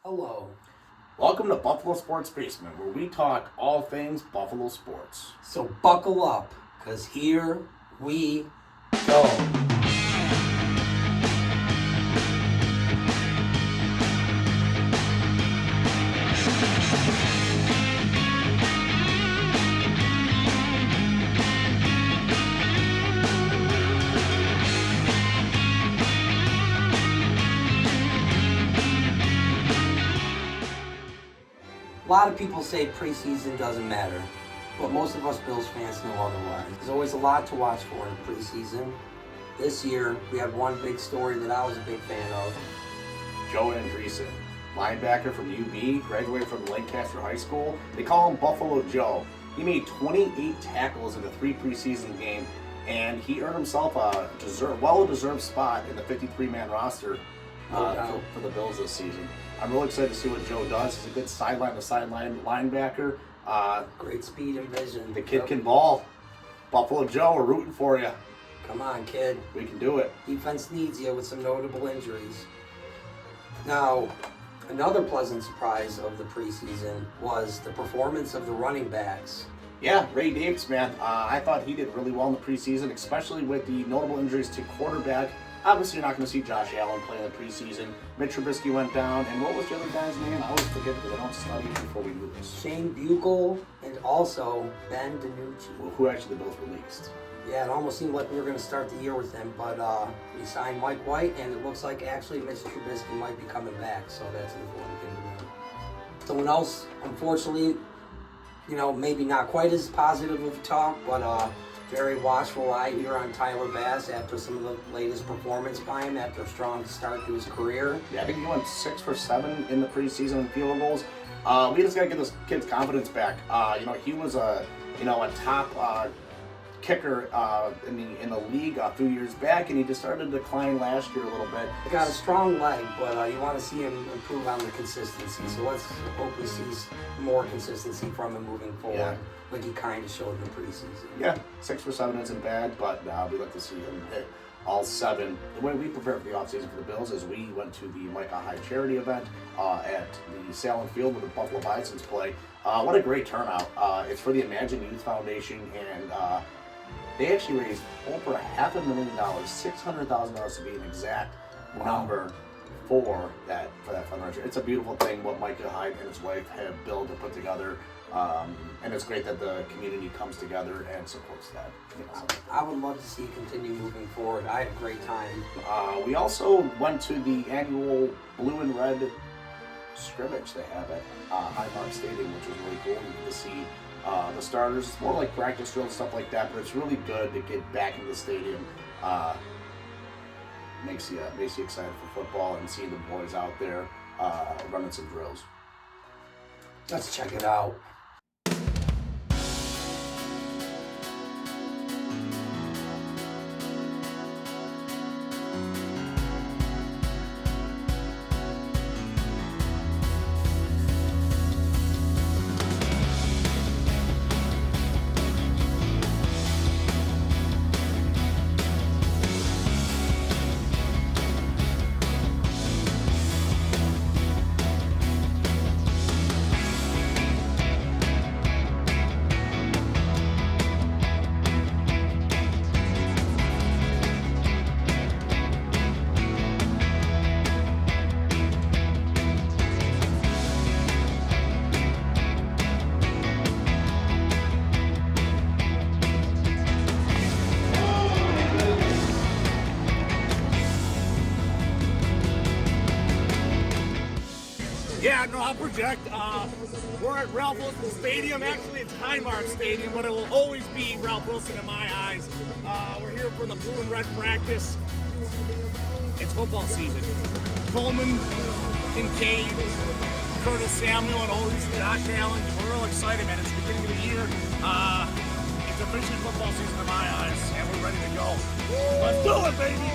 Hello. Welcome to Buffalo Sports Basement, where we talk all things Buffalo sports. So buckle up, because here we go. A lot of people say preseason doesn't matter, but most of us Bills fans know otherwise. There's always a lot to watch for in preseason. This year, we had one big story that I was a big fan of. Joe Andreessen, linebacker from UB, graduated from Lancaster High School. They call him Buffalo Joe. He made 28 tackles in the 3 preseason games, and he earned himself a well-deserved spot in the 53-man roster for the Bills this season. I'm really excited to see what Joe does. He's a good sideline-to-sideline linebacker. Great speed and vision. The kid can ball. Buffalo Joe, we're rooting for you. Come on, kid. We can do it. Defense needs you with some notable injuries. Now, another pleasant surprise of the preseason was the performance of the running backs. Yeah, Ray Davis, man. I thought he did really well in the preseason, especially with the notable injuries to quarterback. Obviously, you're not going to see Josh Allen play in the preseason. Mitch Trubisky went down, and what was the other guy's name? I always forget because I don't study before we do this. Shane Buechel and also Ben DiNucci. Well, who actually the Bills released? Yeah, it almost seemed like we were going to start the year with him, but we signed Mike White, and it looks like actually Mitch Trubisky might be coming back, so that's an important thing to know. Someone else, unfortunately, maybe not quite as positive of talk, but very watchful eye here on Tyler Bass after some of the latest performance by him after a strong start to his career. Yeah, I think he went 6 for 7 in the preseason in field goals. We just got to get this kid's confidence back. He was a top kicker in the league a few years back, and he just started to decline last year a little bit. He got a strong leg, but you want to see him improve on the consistency. So let's hope we see more consistency from him moving forward, like he kind of showed in the preseason. Yeah, 6 for 7 isn't bad, but we'd like to see him hit all 7. The way we prepare for the offseason for the Bills is we went to the Micah High charity event at the Salem Field where the Buffalo Bisons play. What a great turnout. It's for the Imagine Youth Foundation, and they actually raised over $500,000, $600,000 to be an exact number for that fundraiser. It's a beautiful thing what Micah Hyde and his wife have built and put together, and it's great that the community comes together and supports that. I would love to see it continue moving forward. I had a great time. We also went to the annual blue and red scrimmage they have at Highmark Stadium, which was really cool. You get to see the starters. It's more like practice drill and stuff like that, but it's really good to get back in the stadium. Makes you excited for football and seeing the boys out there running some drills. Let's check it out. Yeah, no, I'll project. We're at Ralph Wilson Stadium. Actually, it's Highmark Stadium, but it will always be Ralph Wilson in my eyes. We're here for the blue and red practice. It's football season. Coleman, Kincaid, Curtis Samuel, and all these Josh Allen. We're real excited, man. It's the beginning of the year. It's officially football season in my eyes, and we're ready to go. Let's do it, baby!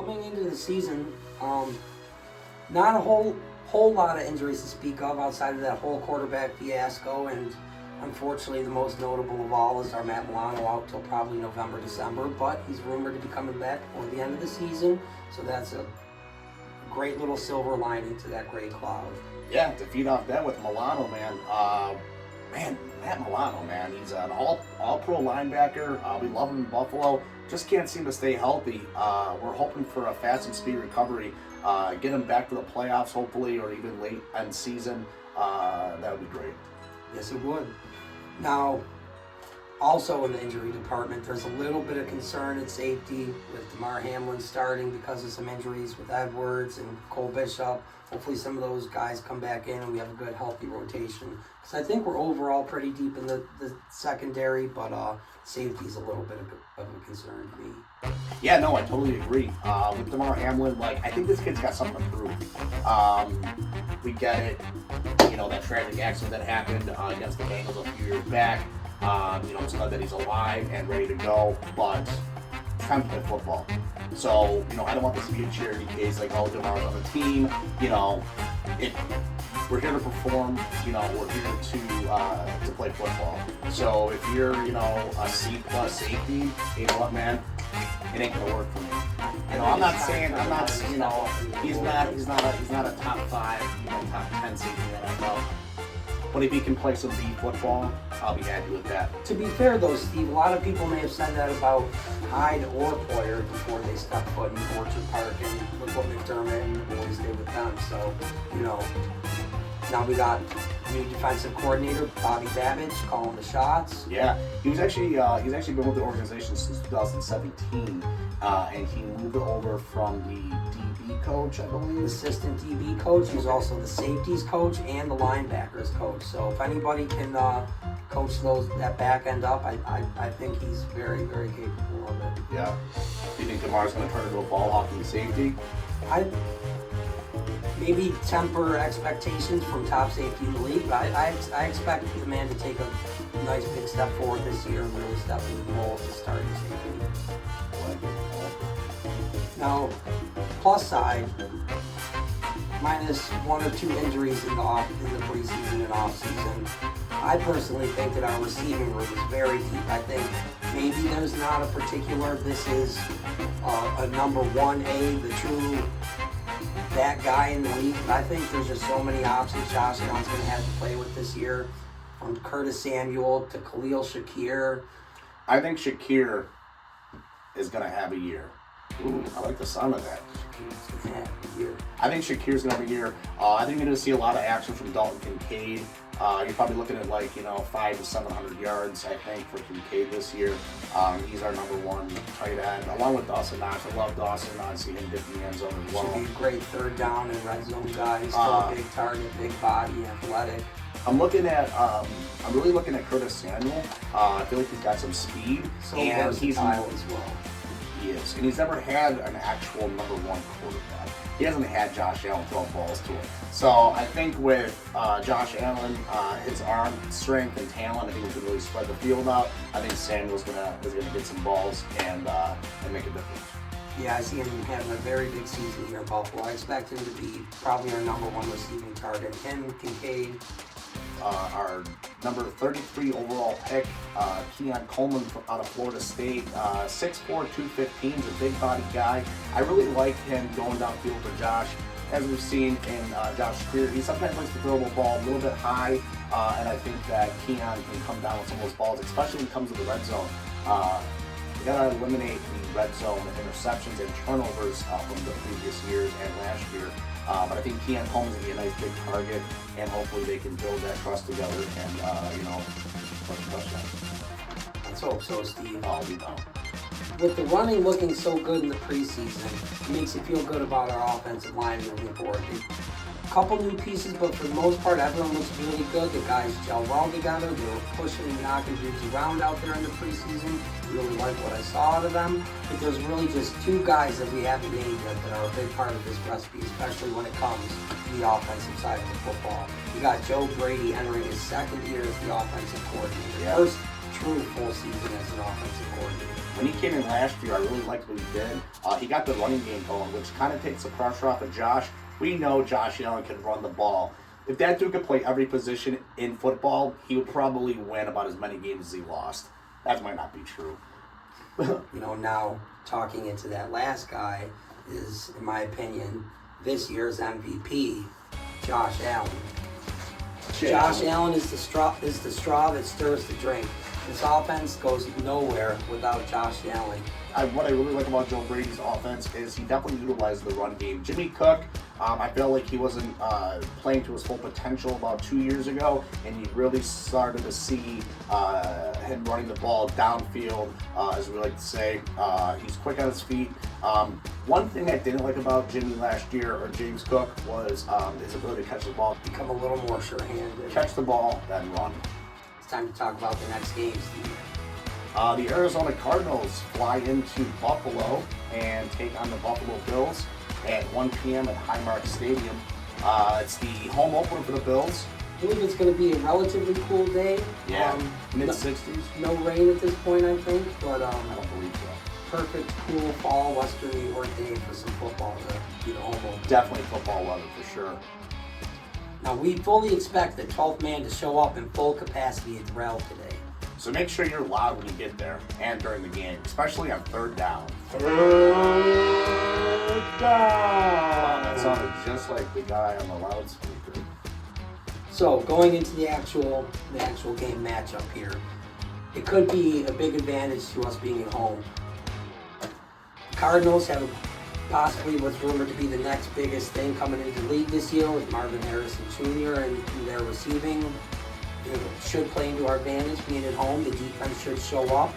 coming into the season, not a whole lot of injuries to speak of outside of that whole quarterback fiasco, and unfortunately the most notable of all is our Matt Milano out till probably November, December, but he's rumored to be coming back before the end of the season, so that's a great little silver lining to that gray cloud. Yeah, to feed off that with Milano, man. Matt Milano, man, he's an all-pro linebacker. We love him in Buffalo. Just can't seem to stay healthy. We're hoping for a fast and speedy recovery. Get him back to the playoffs, hopefully, or even late end season. That would be great. Yes, it would. Now, also in the injury department, there's a little bit of concern at safety with Damar Hamlin starting because of some injuries with Edwards and Cole Bishop. Hopefully some of those guys come back in and we have a good, healthy rotation. Because I think we're overall pretty deep in the secondary, but safety is a little bit of a concern to me. Yeah, no, I totally agree. With Damar Hamlin, like, I think this kid's got something to prove. We get it. You know, that tragic accident that happened against the Bengals a few years back. It's glad that he's alive and ready to go, but it's time to play football. So, I don't want this to be a charity case like, oh, Damar's on the team. We're here to perform. We're here to play football. So if you're, a C+ safety, you know what, man, it ain't gonna work for me. I'm not saying, he's not a top 5, top 10 safety in the NFL. But if he can play some B football, I'll be happy with that. To be fair though, Steve, a lot of people may have said that about Hyde or Poyer before they stepped foot in Orchard Park, and look what McDermott and the boys did with them. So, now we got new defensive coordinator, Bobby Babbage, calling the shots. Yeah, he's actually been with the organization since 2017, and he moved over from the DB coach, I believe. Assistant DB coach. He's also the safeties coach and the linebackers coach. So if anybody can coach that back end up, I think he's very, very capable of it. Yeah. Do you think Damar's going to turn into a ball hawking safety? Maybe temper expectations from top safety in the league, but I expect the man to take a nice big step forward this year and really step into the role as starting safety. Now, plus side, minus 1 or 2 injuries in the preseason and off-season, I personally think that our receiving room is very deep. I think maybe there's not a particular, this is a number 1A, the true that guy in the league. But I think there's just so many options Josh Allen's going to have to play with this year, from Curtis Samuel to Khalil Shakir. I think Shakir is going to have a year. Ooh, I like the sound of that. I think Shakir's going to have a year. I think you're going to see a lot of action from Dalton Kincaid. You're probably looking at 500 to 700 yards, I think, for Kincaid this year. He's our number 1 tight end, along with Dawson Knox. I love Dawson. I see him dip in the end zone as well. Should be a great third down and red zone guy. He's still a big target, big body, athletic. I'm really looking at Curtis Samuel. I feel like he's got some speed. So and he's as well. He is. And he's never had an actual number 1 quarterback. He hasn't had Josh Allen throw balls to him. So I think with Josh Allen, his arm strength and talent, I think we can really spread the field out. I think Samuel's gonna get some balls and make a difference. Yeah, I see him having a very big season here in Buffalo. I expect him to be probably our number 1 receiving target. Him, Kincaid. Our number 33 overall pick, Keon Coleman out of Florida State, 6'4", 215, is a big body guy. I really like him going downfield for Josh. As we've seen in Josh's career, he sometimes likes to throw the ball a little bit high, and I think that Keon can come down with some of those balls, especially when it comes to the red zone. We gotta eliminate the red zone interceptions and turnovers from the previous years and last year. But I think Keon Coleman's gonna be a nice big target, and hopefully they can build that trust together and put a touchdown. Let's hope so, Steve. Oh, we know. With the running looking so good in the preseason, it makes you feel good about our offensive line moving forward. A couple new pieces, but for the most part, everyone looks really good. The guys gel well together. They were pushing and knocking dudes around out there in the preseason. Really like what I saw out of them. But there's really just 2 guys that we haven't named yet that are a big part of this recipe, especially when it comes to the offensive side of the football. You got Joe Brady entering his 2nd year as the offensive coordinator. Yeah. First true full season as an offensive coordinator. when he came in last year, I really liked what he did. He got the running game going, which kind of takes the pressure off of Josh. We know Josh Allen can run the ball. If that dude could play every position in football, he would probably win about as many games as he lost. That might not be true. Now talking into that last guy is, in my opinion, this year's MVP, Josh Allen. Josh Allen is the straw that stirs the drink. This offense goes nowhere without Josh Allen. What I really like about Joe Brady's offense is he definitely utilizes the run game. Jimmy Cook, I feel like he wasn't playing to his full potential about 2 years ago, and you really started to see him running the ball downfield, as we like to say. He's quick on his feet. One thing I didn't like about Jimmy last year, or James Cook, was his ability to catch the ball. Become a little more sure-handed. Catch the ball, then run. It's time to talk about the next game, Steve. The Arizona Cardinals fly into Buffalo and take on the Buffalo Bills at 1 p.m. at Highmark Stadium. It's the home opener for the Bills. I believe it's going to be a relatively cool day. Yeah, mid-60s. No rain at this point, I think, but I don't believe so. Perfect, cool fall Western New York day for some football to be the home opener. Definitely football weather for sure. Now, we fully expect the 12th man to show up in full capacity at the Rel today. So make sure you're loud when you get there and during the game, especially on third down. Third down! Wow, that sounded just like the guy on the loudspeaker. So going into the actual game matchup here, it could be a big advantage to us being at home. The Cardinals have possibly what's rumored to be the next biggest thing coming into the league this year with Marvin Harrison Jr. and their receiving. It should play into our advantage being at home. The defense should show up.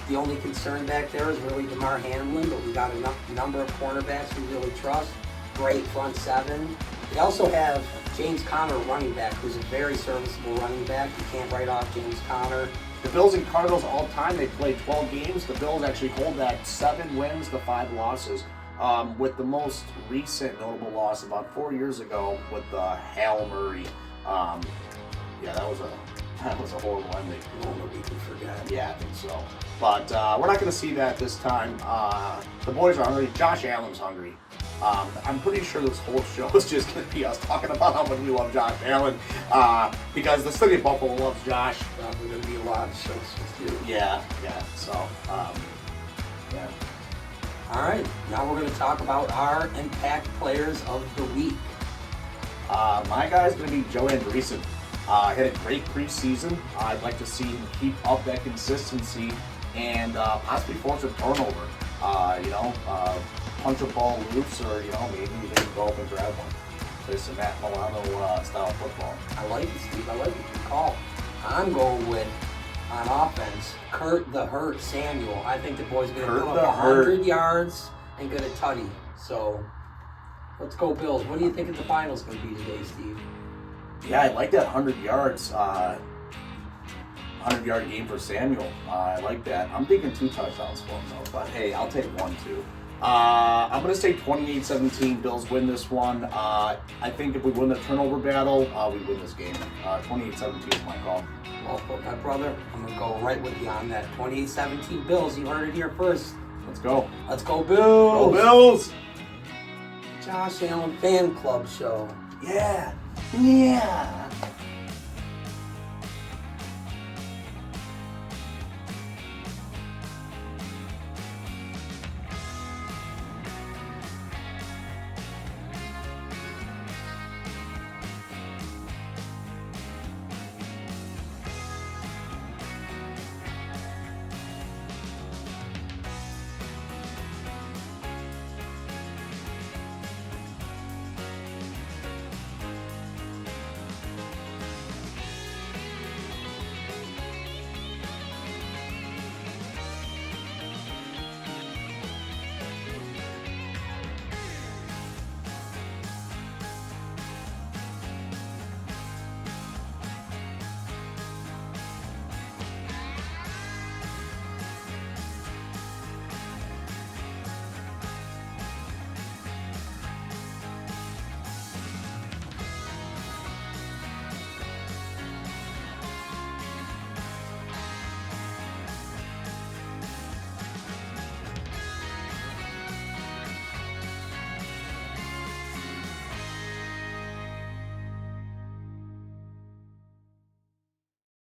The only concern back there is really DeMar Hamlin, but we got a number of cornerbacks we really trust. Great front seven. We also have James Conner, running back, who's a very serviceable running back. You can't write off James Conner. The Bills and Cardinals all time, they played 12 games. The Bills actually hold that 7 wins to 5 losses. With the most recent notable loss about 4 years ago with Hal Murray. Yeah, that was a horrible ending. One that we can forget. Yeah, I think so. But we're not going to see that this time. The boys are hungry. Josh Allen's hungry. I'm pretty sure this whole show is just going to be us talking about how much we love Josh Allen. Because the city of Buffalo loves Josh. Probably going to be a lot of shows with you. Yeah. So, yeah. All right, now we're going to talk about our impact players of the week. My guy's going to be Joe Andreessen. Had a great preseason. I'd like to see him keep up that consistency and possibly force a turnover. Punch a ball loose, or maybe even go up and grab one. Play some Matt Milano style football. I like it, Steve. I like it. Good call. I'm going with, on offense, Kurt the Hurt Samuel. I think the boy's going to go up 100 yards and get a tutty. So let's go Bills. What do you think the final's going to be today, Steve? Yeah, I like that 100 yards. 100-yard game for Samuel. I like that. I'm thinking 2 touchdowns for him, though. But, hey, I'll take 1, too. I'm going to say 28-17. Bills win this one. I think if we win the turnover battle, we win this game. 28-17 is my call. Well, my brother, I'm going to go right with you on that. 28-17 Bills. You heard it here first. Let's go. Let's go Bills. Go Bills. Josh Allen Fan Club Show. Yeah.